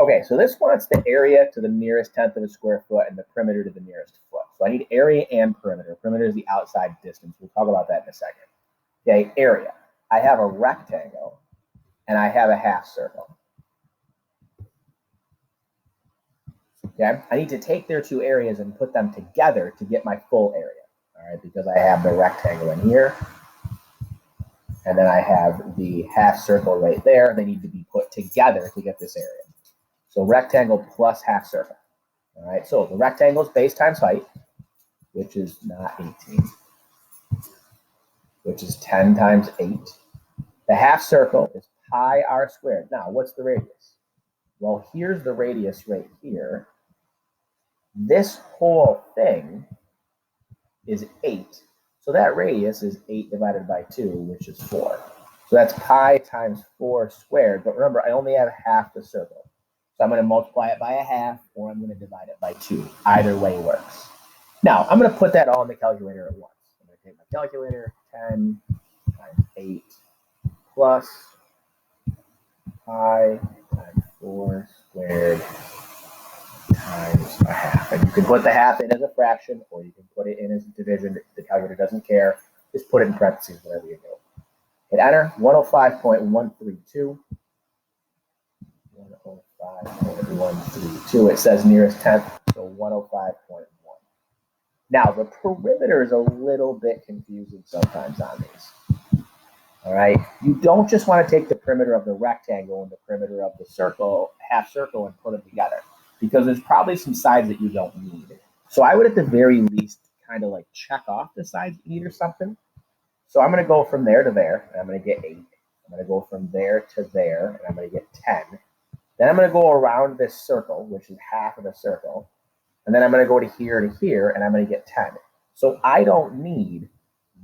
Okay, so this wants the area to the nearest tenth of a square foot and the perimeter to the nearest foot. So I need area and perimeter. Perimeter is the outside distance. We'll talk about that in a second. Okay, area. I have a rectangle and I have a half circle. Okay, I need to take their two areas and put them together to get my full area. All right, because I have the rectangle in here, and then I have the half circle right there. They need to be put together to get this area. So rectangle plus half circle. All right, so the rectangle is base times height, which is not 18, which is 10 times 8. The half circle is pi r squared. Now, what's the radius? Well, here's the radius right here. This whole thing is 8. So that radius is 8 divided by 2, which is 4. So that's pi times 4 squared. But remember, I only have half the circle. So I'm going to multiply it by a half, or I'm going to divide it by 2. Either way works. Now, I'm going to put that all in the calculator at once. I'm going to take my calculator, 10 times 8 plus pi times 4 squared times a half. And you can put the half in as a fraction, or you can put it in as a division. The calculator doesn't care. Just put it in parentheses, whatever you do. Hit enter, 105.132. 105.132. It says nearest tenth, so 105.1. Now, the perimeter is a little bit confusing sometimes on these. All right, you don't just want to take the perimeter of the rectangle and the perimeter of the circle, half circle, and put them together, because there's probably some sides that you don't need. So I would at the very least kind of like check off the sides you need or something. So I'm going to go from there to there, and I'm going to get 8. I'm going to go from there to there, and I'm going to get 10. Then I'm going to go around this circle, which is half of the circle. And then I'm going to go to here, and I'm going to get 10. So I don't need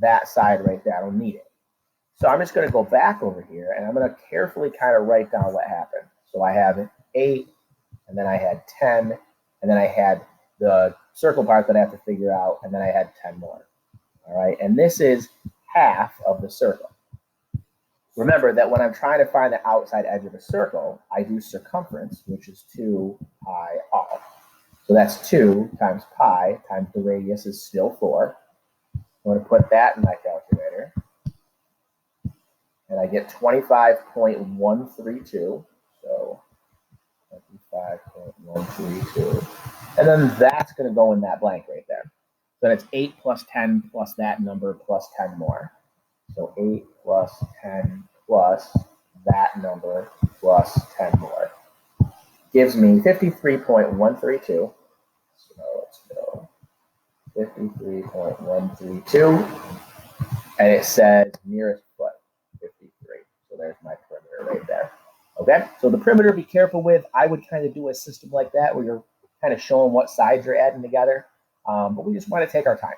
that side right there. I don't need it. So I'm just going to go back over here, and I'm going to carefully kind of write down what happened. So I have 8, and then I had 10, and then I had the circle part that I have to figure out, and then I had 10 more. All right, and this is half of the circle. Remember that when I'm trying to find the outside edge of a circle, I do circumference, which is 2 pi r. So that's 2 times pi times the radius is still 4. I'm going to put that in my calculator. And I get 25.132. So 25.132. And then that's going to go in that blank right there. So it's 8 plus 10 plus that number plus 10 more. So 8 plus 10 plus that number plus 10 more. Gives me 53.132. So let's go 53.132. And it says nearest foot, 53. So there's my perimeter right there. Okay, so the perimeter, be careful with. I would kind of do a system like that where you're kind of showing what sides you're adding together. But we just want to take our time.